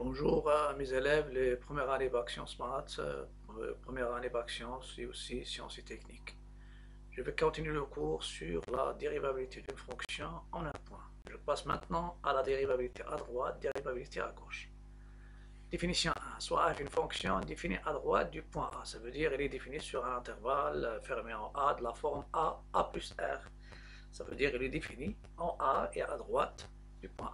Bonjour à mes élèves, les premières années Bac Sciences Maths, première année Bac Sciences et aussi Sciences et Techniques. Je vais continuer le cours sur la dérivabilité d'une fonction en un point. Je passe maintenant à la dérivabilité à droite, dérivabilité à gauche. Définition 1. Soit f une fonction définie à droite du point A. Ça veut dire qu'elle est définie sur un intervalle fermé en A de la forme A plus R. Ça veut dire qu'elle est définie en A et à droite du point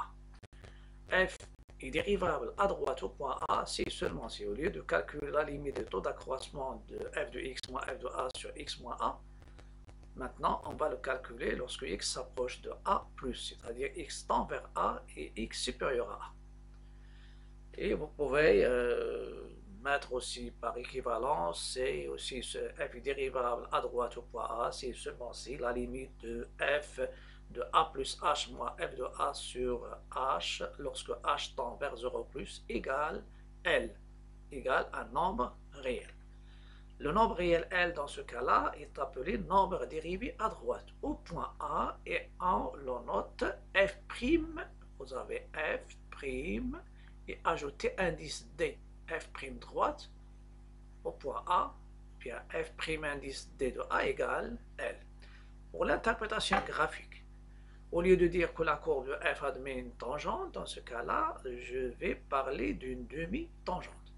A. F est dérivable à droite au point A si seulement si au lieu de calculer la limite de taux d'accroissement de f de x moins f de a sur x moins a, maintenant on va le calculer lorsque x s'approche de a plus, c'est-à-dire x tend vers a et x supérieur à a. Et vous pouvez mettre aussi par équivalence, c'est aussi ce f est dérivable à droite au point A, c'est seulement si la limite de f de a plus h moins f de a sur h, lorsque h tend vers 0 plus, égale L, égale un nombre réel. Le nombre réel L dans ce cas-là est appelé nombre dérivé à droite au point A et on le note f', vous avez f' et ajoutez indice D, f' droite au point A, bien f' indice D de A égale L. Pour l'interprétation graphique, au lieu de dire que la courbe de f admet une tangente, dans ce cas-là, je vais parler d'une demi-tangente.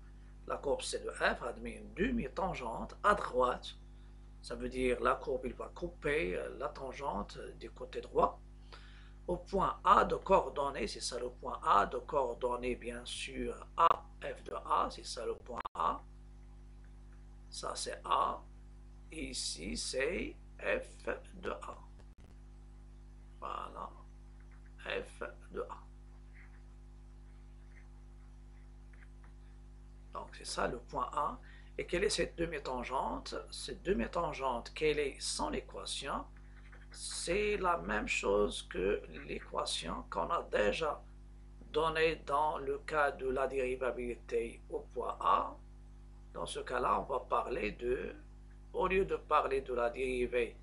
La courbe C de f admet une demi-tangente à droite. Ça veut dire la courbe il va couper la tangente du côté droit. Au point A de coordonnées, c'est ça le point A de coordonnées bien sûr A, f de A, c'est ça le point A. Ça c'est A. Et ici c'est f de A. Voilà, f de A. Donc c'est ça le point A. Et quelle est cette demi-tangente? Cette demi-tangente, quelle est son équation? C'est la même chose que l'équation qu'on a déjà donnée dans le cas de la dérivabilité au point A. Dans ce cas-là, on va parler de, au lieu de parler de la dérivée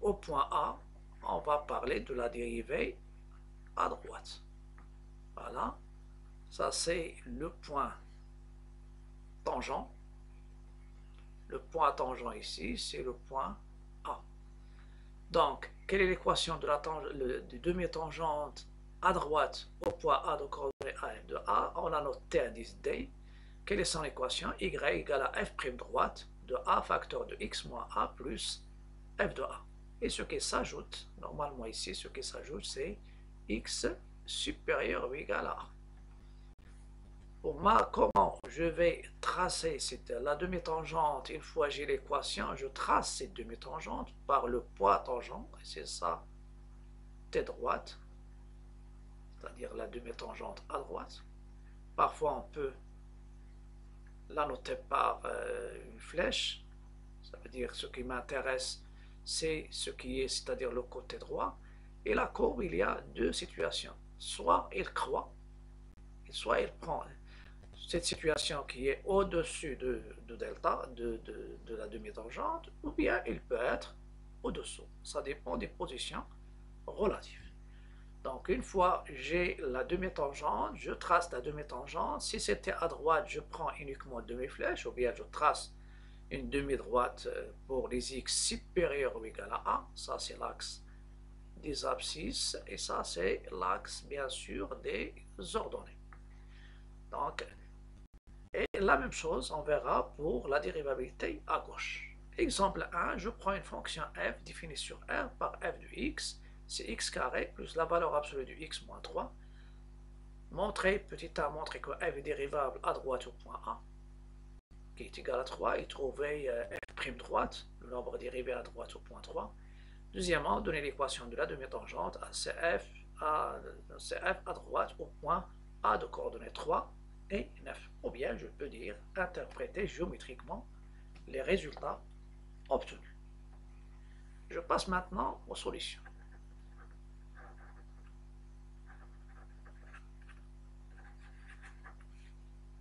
au point A, on va parler de la dérivée à droite. Voilà, ça c'est le point tangent. Le point tangent ici, c'est le point A. Donc, quelle est l'équation de la demi-tangente à droite au point A de coordonnées AF de A? On a noté indice D. Quelle est son équation? Y égale à f' droite de A facteur de x moins A plus f de A. Et ce qui s'ajoute, normalement ici, ce qui s'ajoute, c'est x supérieur ou égal à A. Pour moi, comment je vais tracer la demi-tangente? Une fois j'ai l'équation, je trace cette demi-tangente par le point tangent, et c'est ça, t droite, c'est-à-dire la demi-tangente à droite. Parfois, on peut la noter par une flèche. Ça veut dire ce qui m'intéresse, c'est ce qui est, c'est-à-dire le côté droit. Et la courbe, il y a deux situations. Soit il croît, soit il prend cette situation qui est au-dessus de delta, de la demi-tangente, ou bien il peut être au-dessous. Ça dépend des positions relatives. Donc, une fois j'ai la demi-tangente, je trace la demi-tangente. Si c'était à droite, je prends uniquement demi-flèche, ou bien je trace une demi-droite pour les x supérieurs ou égal à A. Ça, c'est l'axe des abscisses, et ça, c'est l'axe, bien sûr, des ordonnées. Donc, et la même chose, on verra pour la dérivabilité à gauche. Exemple 1, je prends une fonction f définie sur R par f de x, c'est x carré plus la valeur absolue du x moins 3. Montrer, petit a, montrer que f est dérivable à droite au point A, qui est égal à 3, et trouver f' droite, le nombre dérivé à droite au point 3. Deuxièmement, donner l'équation de la demi-tangente à CF à droite au point A de coordonnées 3 et 9. Ou bien, je peux dire, interpréter géométriquement les résultats obtenus. Je passe maintenant aux solutions.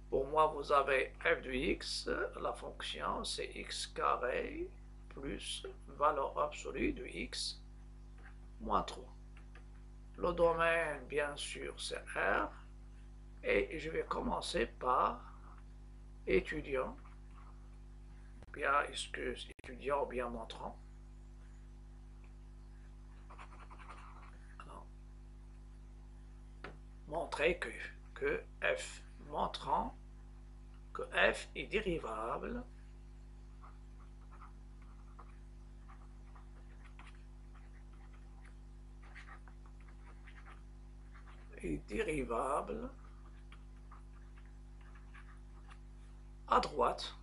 Pour moi, vous avez f de x, la fonction c'est x carré plus valeur absolue de x moins 3. Le domaine, bien sûr, c'est R. Et je vais commencer par étudiant, bien, excuse, étudiant ou bien montrant. Alors, montrer que f montrant que f est dérivable à droite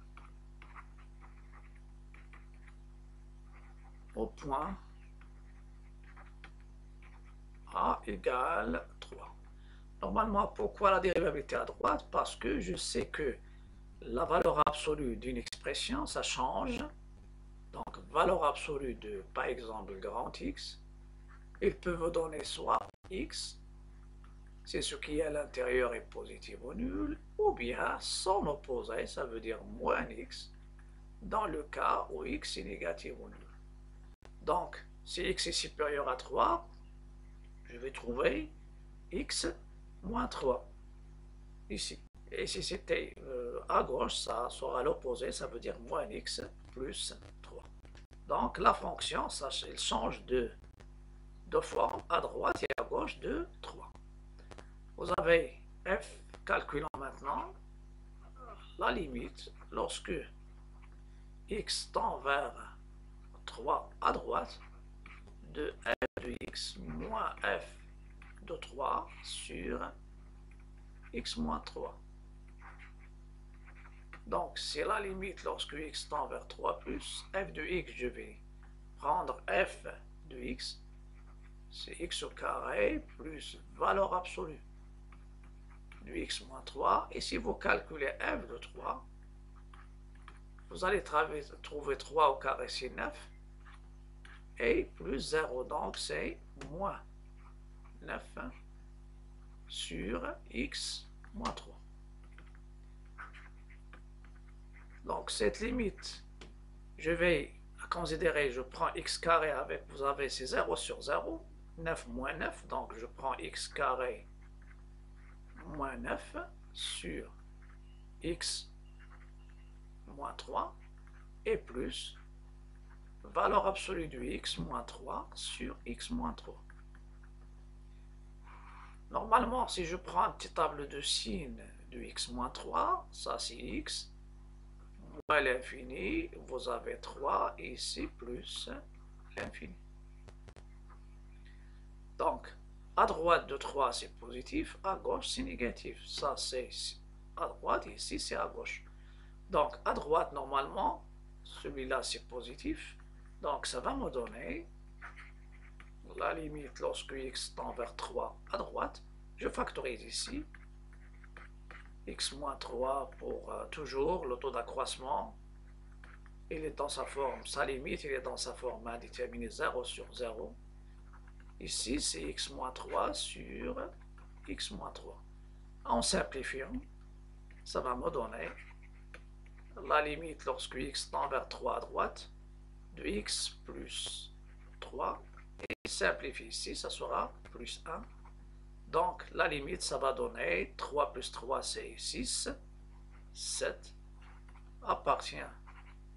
au point a égale 3. Normalement, pourquoi la dérivabilité à droite? Parce que je sais que la valeur absolue d'une expression, ça change. Donc, valeur absolue de, par exemple, grand X, il peut vous donner soit X, c'est ce qui est à l'intérieur est positif ou nul, ou bien son opposé, ça veut dire moins X, dans le cas où X est négatif ou nul. Donc, si X est supérieur à 3, je vais trouver X moins 3, ici. Et si c'était à gauche, ça sera l'opposé, ça veut dire moins X plus 3. Donc, la fonction, ça, elle change de forme à droite et à gauche de 3. Vous avez f, calculant maintenant la limite lorsque x tend vers 3 à droite de f de x moins f de 3 sur x moins 3. Donc, c'est la limite lorsque x tend vers 3 plus f de x, je vais prendre f de x, c'est x au carré plus valeur absolue de x moins 3. Et si vous calculez f de 3, vous allez trouver 3 au carré, c'est 9. Et plus 0, donc c'est moins 9 sur x moins 3. Donc cette limite, je vais considérer, je prends x carré avec, vous avez c'est 0 sur 0, 9 moins 9, donc je prends x carré moins 9 sur x moins 3 et plus valeur absolue du x moins 3 sur x moins 3. Normalement, si je prends une petite table de signes de x moins 3, ça c'est x, moins l'infini, vous avez 3 ici plus l'infini. Donc, à droite de 3 c'est positif, à gauche c'est négatif. Ça c'est à droite, ici c'est à gauche. Donc, à droite, normalement, celui-là c'est positif. Donc, ça va me donner la limite lorsque x tend vers 3 à droite. Je factorise ici. X moins 3 pour toujours, le taux d'accroissement. Il est dans sa forme, sa limite, il est dans sa forme indéterminée 0 sur 0. Ici, c'est x moins 3 sur x moins 3. En simplifiant, ça va me donner la limite lorsque x tend vers 3 à droite de x plus 3. Et simplifie ici, ça sera plus 1. Donc, la limite, ça va donner 3 plus 3, c'est 6. 7 appartient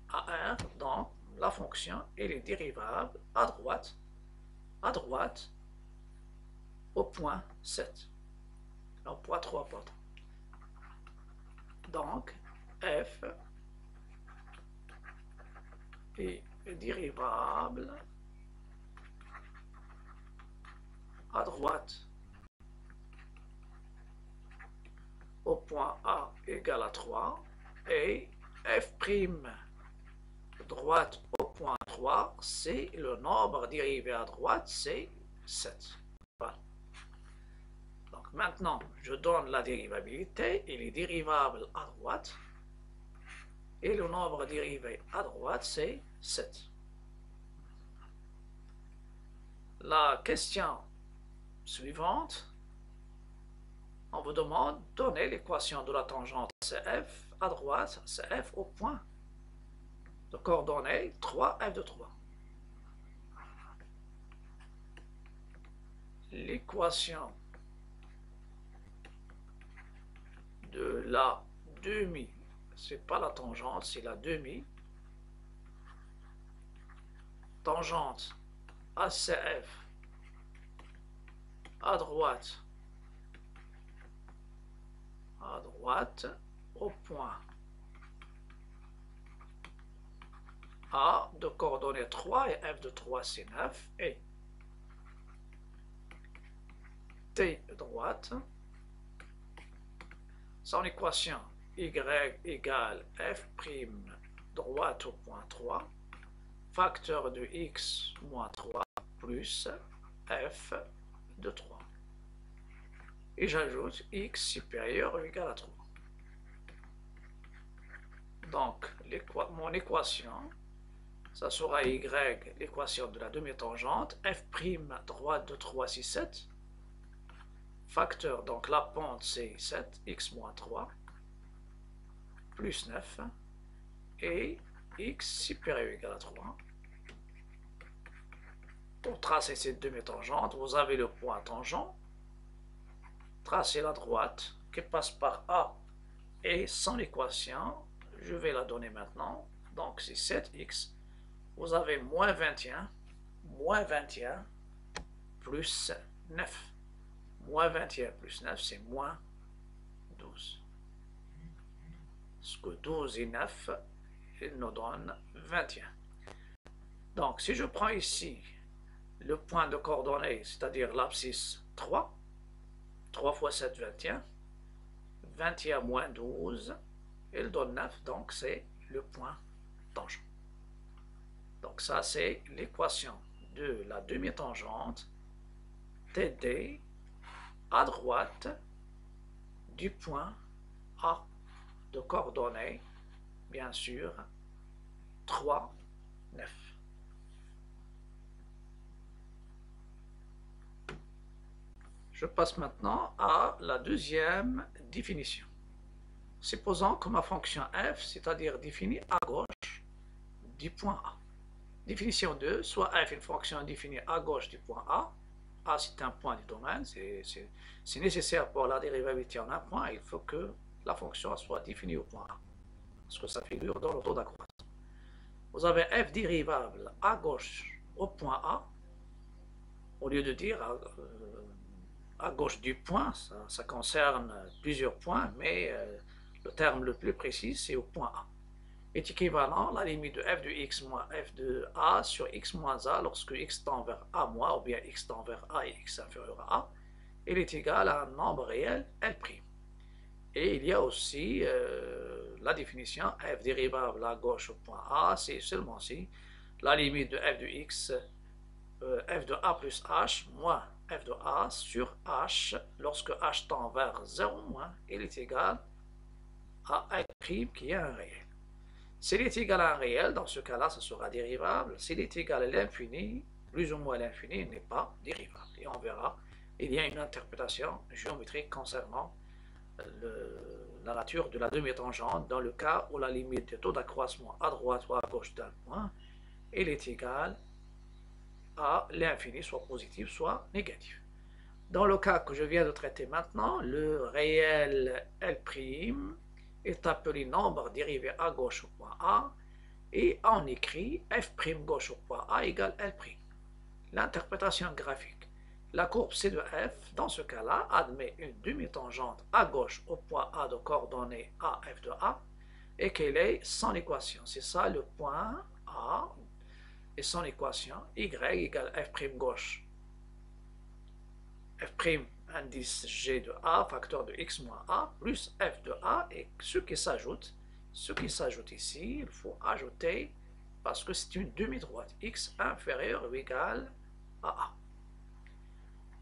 à 1. Donc, la fonction, elle est dérivable à droite, au point 7. Au point 3, pardon. Donc, f est dérivable à droite au point A égale à 3 et f' droite au point 3, c'est le nombre dérivé à droite, c'est 7. Voilà. Donc maintenant, je donne la dérivabilité, il est dérivable à droite, et le nombre dérivé à droite, c'est 7. La question suivante, on vous demande de donner l'équation de la tangente CF à droite, CF au point de coordonnées 3, f de 3. L'équation de la demi, c'est pas la tangente, c'est la demi, tangente ACF à droite au point A de coordonnées 3 et f de 3 c'est 9 et t droite, son équation y égale f' droite au point 3, facteur de x moins 3 plus f de 3. Et j'ajoute x supérieur ou égal à 3. Donc, mon équation, ça sera y, l'équation de la demi-tangente, f' droite de 3, c'est 7. Facteur, donc la pente c'est 7, x moins 3, plus 9, et x supérieur ou égal à 3. Pour tracer cette demi-tangente, vous avez le point tangent, tracez la droite qui passe par A et son équation, je vais la donner maintenant, donc c'est 7x, vous avez moins 21 plus 9. Moins 21 plus 9, c'est moins 12. Parce que 12 et 9, il nous donne 21. Donc, si je prends ici le point de coordonnées, c'est-à-dire l'abscisse 3, 3 fois 7, 21, 21 moins 12, il donne 9, donc c'est le point tangent. Donc ça, c'est l'équation de la demi-tangente TD à droite du point A de coordonnées, bien sûr, 3, 9. Je passe maintenant à la deuxième définition. Supposons que ma fonction f, c'est-à-dire définie à gauche du point A. Définition 2, soit f est une fonction définie à gauche du point A. A, c'est un point du domaine, c'est nécessaire pour la dérivabilité en un point, il faut que la fonction soit définie au point A, parce que ça figure dans l'ordre d'accroissement. Vous avez f dérivable à gauche au point A, au lieu de dire à gauche du point, ça concerne plusieurs points, mais le terme le plus précis, c'est au point A. Est équivalent à la limite de f de x moins f de a sur x moins a lorsque x tend vers a moins ou bien x tend vers a et x inférieur à a, il est égal à un nombre réel L'. Et il y a aussi la définition f dérivable à gauche au point a, c'est seulement si la limite de f de x, f de a plus h moins f de a sur h, lorsque h tend vers 0 moins, il est égal à L' qui est un réel. S'il est égal à un réel, dans ce cas-là, ça sera dérivable. S'il est égal à l'infini, plus ou moins l'infini, il n'est pas dérivable. Et on verra, il y a une interprétation géométrique concernant la nature de la demi-tangente dans le cas où la limite des taux d'accroissement à droite ou à gauche d'un point, il est égal à l'infini, soit positif, soit négatif. Dans le cas que je viens de traiter maintenant, le réel L' est appelé nombre dérivé à gauche au point A, et on écrit f' gauche au point A égale L'. L'interprétation graphique. La courbe C de f, dans ce cas-là, admet une demi-tangente à gauche au point A de coordonnées A, f de A, et quelle est son équation. C'est ça le point A, et son équation, y égale f' gauche, f' indice g de a, facteur de x moins a, plus f de a, et ce qui s'ajoute ici, il faut ajouter, parce que c'est une demi-droite, x inférieur ou égal à a.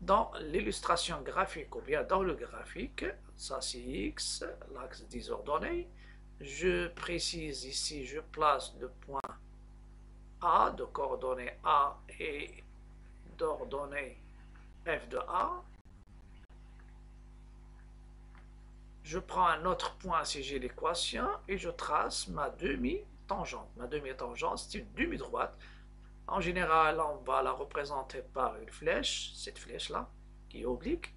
Dans l'illustration graphique, ou bien dans le graphique, ça c'est x, l'axe des ordonnées, je précise ici, je place le point a de coordonnées a et d'ordonnées f de a. Je prends un autre point si j'ai l'équation et je trace ma demi-tangente. Ma demi-tangente, c'est une demi-droite. En général, on va la représenter par une flèche, cette flèche-là, qui est oblique,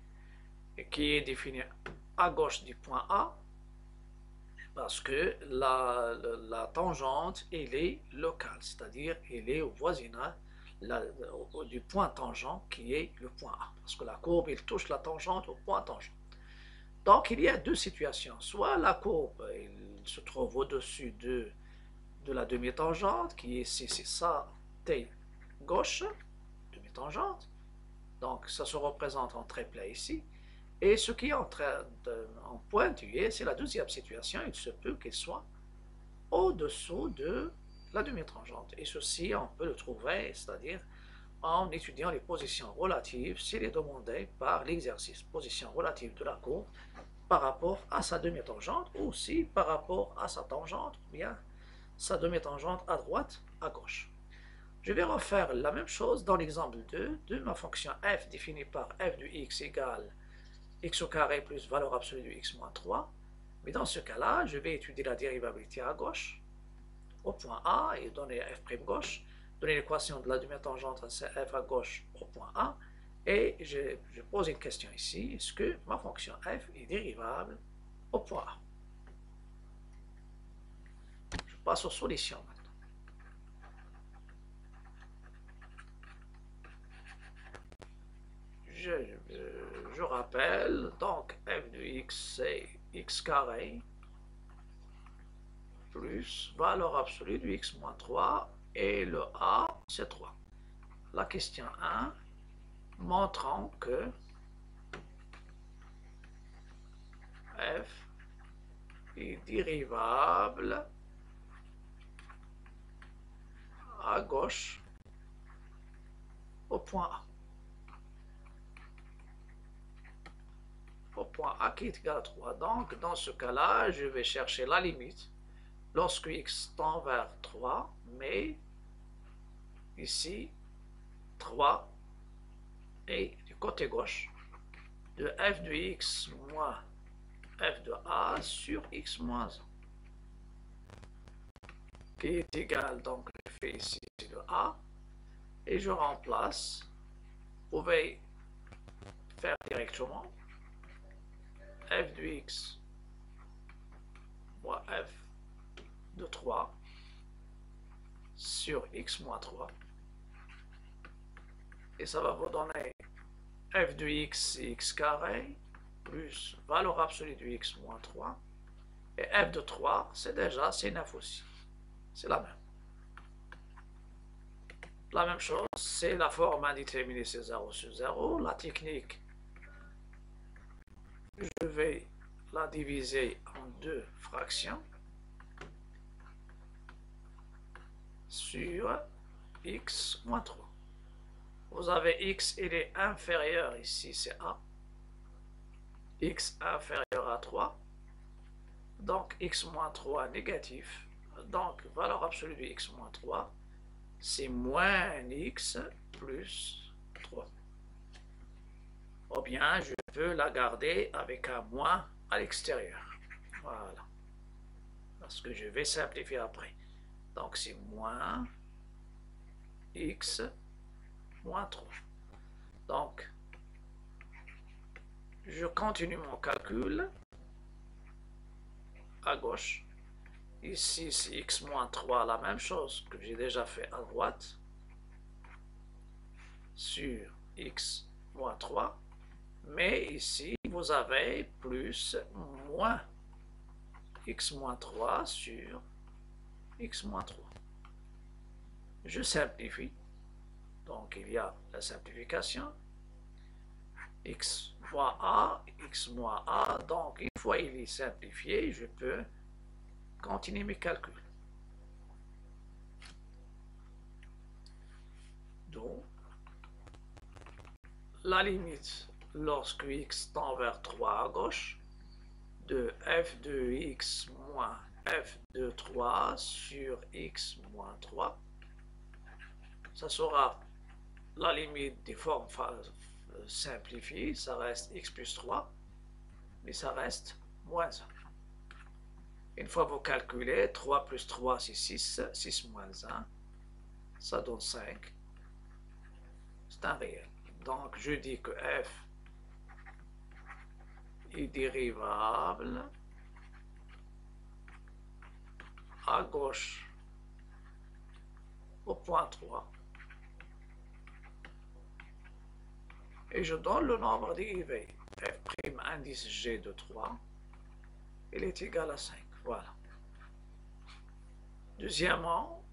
et qui est définie à gauche du point A, parce que la tangente, elle est locale, c'est-à-dire elle est au voisinage du point tangent qui est le point A, parce que la courbe, elle touche la tangente au point tangent. Donc il y a deux situations, soit la courbe elle se trouve au-dessus de la demi-tangente, qui est ici, c'est ça, T gauche, demi-tangente, donc ça se représente en trait plat ici, et ce qui est en pointillé, c'est la deuxième situation, il se peut qu'il soit au-dessous de la demi-tangente. Et ceci, on peut le trouver, c'est-à-dire en étudiant les positions relatives, s'il est demandé par l'exercice, position relative de la courbe par rapport à sa demi-tangente, ou aussi par rapport à sa tangente, ou bien sa demi-tangente à droite, à gauche. Je vais refaire la même chose dans l'exemple 2 de ma fonction f définie par f de x égale x au carré plus valeur absolue de x moins 3. Mais dans ce cas-là, je vais étudier la dérivabilité à gauche, au point A, et donner f' gauche, donner l'équation de la demi-tangente à f à gauche au point A, et je pose une question ici, est-ce que ma fonction f est dérivable au point A? Je passe aux solutions maintenant. Je rappelle, donc f de x c'est x carré plus valeur absolue de x moins 3 et le a c'est 3. La question 1 montrant que f est dérivable à gauche au point A. Au point A qui est égal à 3. Donc, dans ce cas-là, je vais chercher la limite lorsque x tend vers 3, mais ici, 3 est du côté gauche de f de x moins f de a sur x moins 1, qui est égal, donc je fais ici le a, et je remplace, vous pouvez faire directement f de x moins f de 3 sur x moins 3, et ça va vous donner f de x c'est x carré plus valeur absolue de x moins 3, et f de 3 c'est 9 aussi, c'est la même. La même chose, c'est la forme indéterminée, c'est 0 sur 0. La technique, je vais la diviser en deux fractions sur x moins 3. Vous avez x, il est inférieur, ici c'est a. X inférieur à 3. Donc x moins 3 négatif. Donc valeur absolue de x moins 3, c'est moins x plus 3. Ou bien je peux la garder avec un moins à l'extérieur. Voilà. Parce que je vais simplifier après. Donc c'est moins x moins 3. Donc, je continue mon calcul à gauche. Ici, c'est x moins 3, la même chose que j'ai déjà fait à droite, sur x moins 3. Mais ici, vous avez plus moins x moins 3 sur x moins 3. Je simplifie. Donc, il y a la simplification. X fois A, x moins A. Donc, une fois il est simplifié, je peux continuer mes calculs. Donc, la limite lorsque x tend vers 3 à gauche de f de x moins f de 3 sur x moins 3, ça sera la limite des formes simplifiées, ça reste x plus 3, mais ça reste moins 1. Une fois vous calculez, 3 plus 3 c'est 6, 6 moins 1, ça donne 5. C'est un réel. Donc je dis que f est dérivable à gauche au point 3 et je donne le nombre dérivé f' indice g de 3, il est égal à 5. Voilà. Deuxièmement,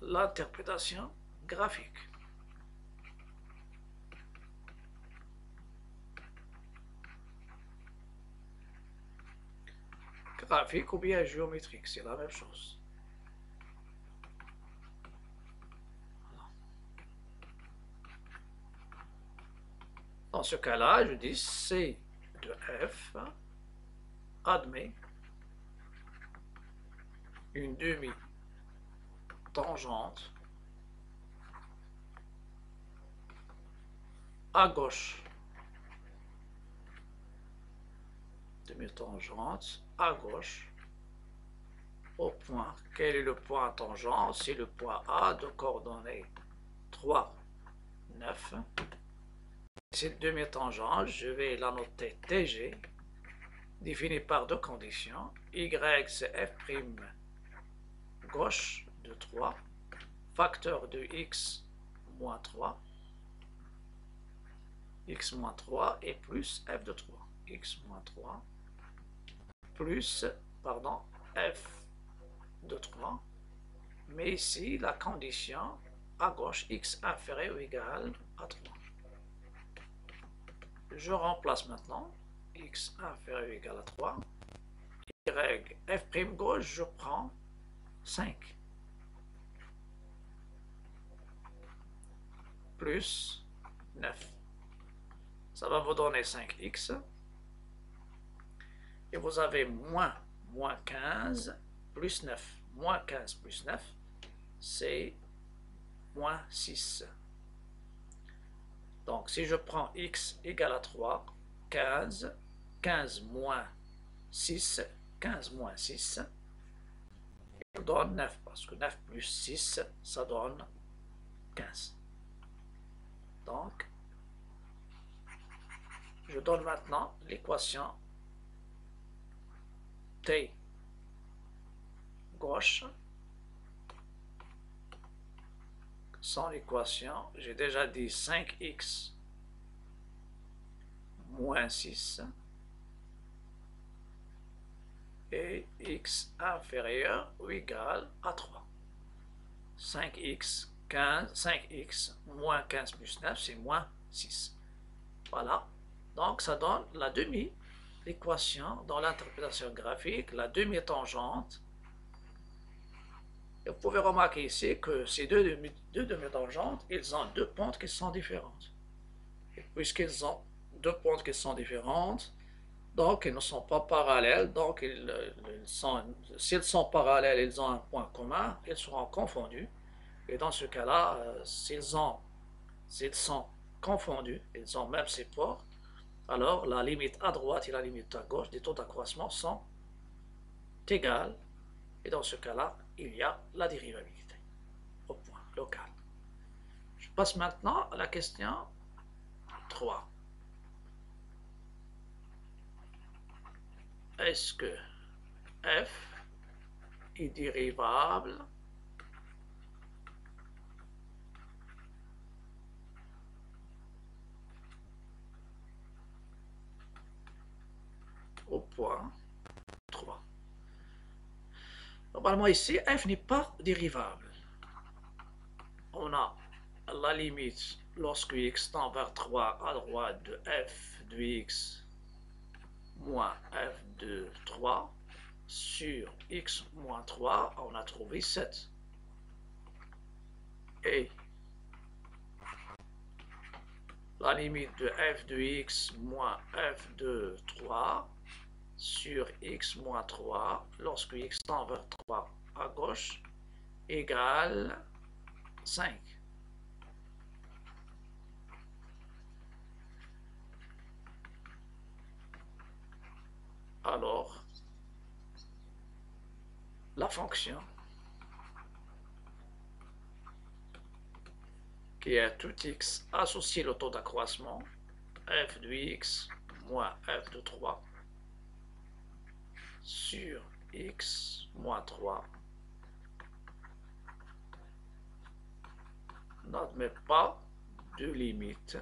l'interprétation graphique. Graphique ou bien géométrique, c'est la même chose. Dans ce cas-là, je dis C de F admet une demi-tangente à gauche. Demi-tangente à gauche au point. Quel est le point tangent? C'est le point A de coordonnées 3, 9. Cette demi-tangente, je vais la noter TG, définie par deux conditions. Y, c'est f' gauche de 3, facteur de x moins 3, x moins 3 et plus f de 3. X moins 3 plus, pardon, f de 3. Mais ici, la condition à gauche, x inférieur ou égal à 3. Je remplace maintenant x inférieur ou égal à 3. Y, f' gauche, je prends 5. Plus 9. Ça va vous donner 5x. Et vous avez moins 15 plus 9. Moins 15 plus 9, c'est moins 6. Donc, si je prends x égale à 3, 15, 15 moins 6, 15 moins 6, il donne 9, parce que 9 plus 6, ça donne 15. Donc, je donne maintenant l'équation T gauche. Sans l'équation, j'ai déjà dit 5x moins 6 et x inférieur ou égal à 3. 5x, 15, 5x moins 15 plus 9, c'est moins 6. Voilà. Donc, ça donne la l'équation dans l'interprétation graphique, la demi-tangente. Et vous pouvez remarquer ici que ces deux demi-tangentes, ils ont deux pentes qui sont différentes. Et puisqu'ils ont deux pentes qui sont différentes, donc ils ne sont pas parallèles. Donc, s'ils sont parallèles, ils ont un point commun, ils seront confondus. Et dans ce cas-là, s'ils sont confondus, ils ont même support, alors la limite à droite et la limite à gauche des taux d'accroissement sont égales. Et dans ce cas-là, il y a la dérivabilité au point local. Je passe maintenant à la question 3. Est-ce que f est dérivable au point 3? Normalement ici, f n'est pas dérivable. On a la limite lorsque x tend vers 3 à droite de f de x moins f de 3 sur x moins 3, on a trouvé 7. Et la limite de f de x moins f de 3 sur x moins 3 lorsque x tend vers 3 à gauche égale 5. Alors, la fonction qui est tout x associé au taux d'accroissement f de x moins f de 3 sur x moins 3 n'admet pas de limite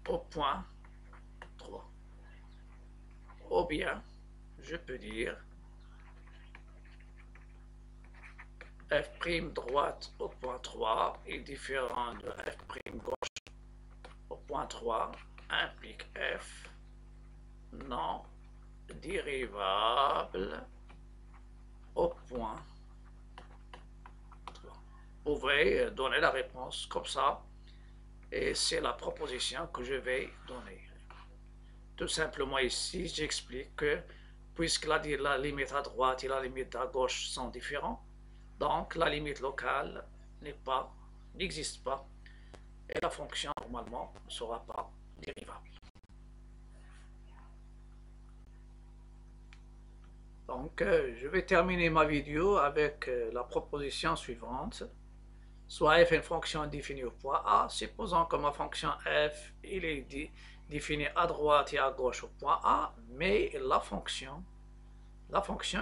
au point 3. Ou bien, je peux dire f' droite au point 3 est différent de f' gauche au point 3 implique f non dérivable au point 3. Vous pouvez donner la réponse comme ça, et c'est la proposition que je vais donner. Tout simplement ici, j'explique que puisque la limite à droite et la limite à gauche sont différentes, donc la limite locale n'existe pas, et la fonction normalement ne sera pas dérivable. Donc je vais terminer ma vidéo avec la proposition suivante. Soit f est une fonction définie au point A, supposons que ma fonction f il est définie à droite et à gauche au point A, mais la fonction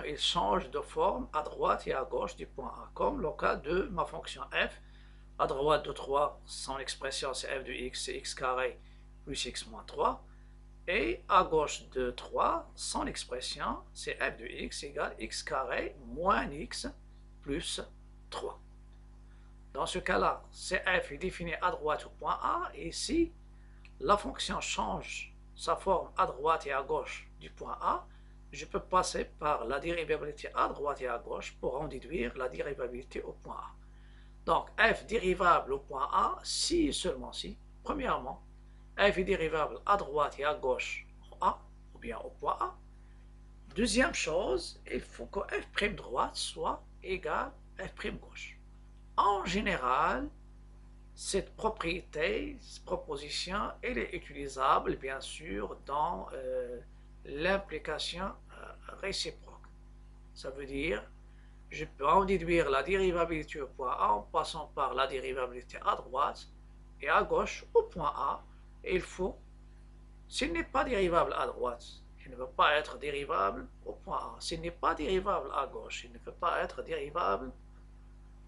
il change de forme à droite et à gauche du point A, comme le cas de ma fonction f. À droite de 3, son expression c'est f de x, c'est x carré plus x moins 3. Et à gauche de 3, son expression c'est f de x égale x carré moins x plus 3. Dans ce cas-là, CF est défini à droite au point A, et si la fonction change sa forme à droite et à gauche du point A, je peux passer par la dérivabilité à droite et à gauche pour en déduire la dérivabilité au point A. Donc, f dérivable au point A, si et seulement si, premièrement, f est dérivable à droite et à gauche au A, ou bien au point A. Deuxième chose, il faut que f' droite soit égal à f' gauche. En général, cette proposition, elle est utilisable bien sûr dans l'implication réciproque. Ça veut dire, je peux en déduire la dérivabilité au point A en passant par la dérivabilité à droite et à gauche au point A. Et il faut, s'il n'est pas dérivable à droite, il ne peut pas être dérivable au point A. S'il n'est pas dérivable à gauche, il ne peut pas être dérivable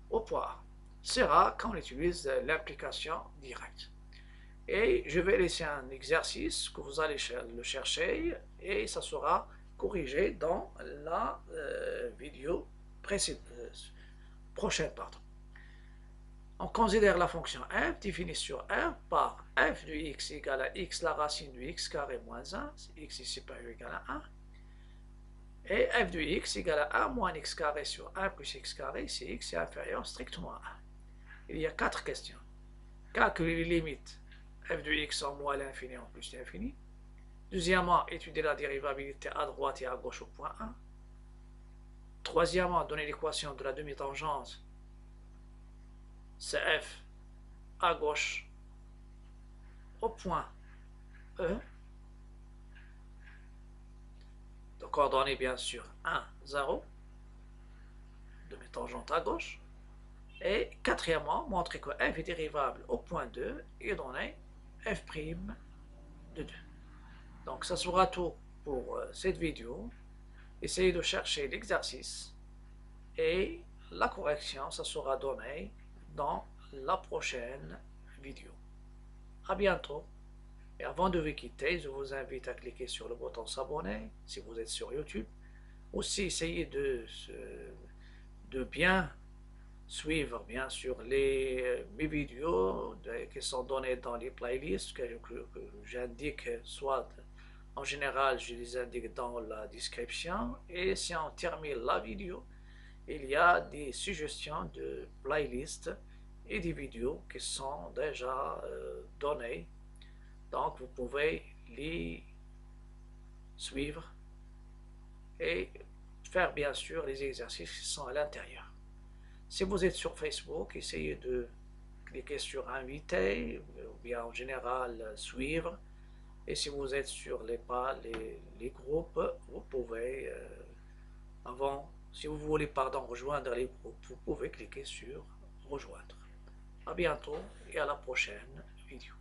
au point A. C'est rare quand on utilise l'implication directe. Et je vais laisser un exercice que vous allez le chercher et ça sera corrigé dans la vidéo prochaine. On considère la fonction f définie sur R par f de x égale à x la racine de x carré moins 1, x est supérieur ou égal à 1, et f de x égale à 1 moins x carré sur 1 plus x carré si x est inférieur strictement à 1. Il y a 4 questions. Calculer les limites f de x en moins l'infini en plus l'infini. Deuxièmement, étudier la dérivabilité à droite et à gauche au point 1. Troisièmement, donner l'équation de la demi-tangente CF à gauche au point E. De coordonnées bien sûr 1, 0. Demi-tangente à gauche. Et quatrièmement, montrer que f est dérivable au point 2 et donner f' de 2. Donc ça sera tout pour cette vidéo. Essayez de chercher l'exercice et la correction, ça sera donné dans la prochaine vidéo. À bientôt. Et avant de vous quitter, je vous invite à cliquer sur le bouton s'abonner si vous êtes sur YouTube. Aussi, essayez de bien suivre bien sûr mes vidéos qui sont données dans les playlists que j'indique, soit en général je les indique dans la description, et si on termine la vidéo il y a des suggestions de playlists et des vidéos qui sont déjà données, donc vous pouvez les suivre et faire bien sûr les exercices qui sont à l'intérieur. Si vous êtes sur Facebook, essayez de cliquer sur inviter ou bien en général suivre. Et si vous êtes sur les groupes, vous pouvez, si vous voulez rejoindre les groupes, vous pouvez cliquer sur rejoindre. À bientôt et à la prochaine vidéo.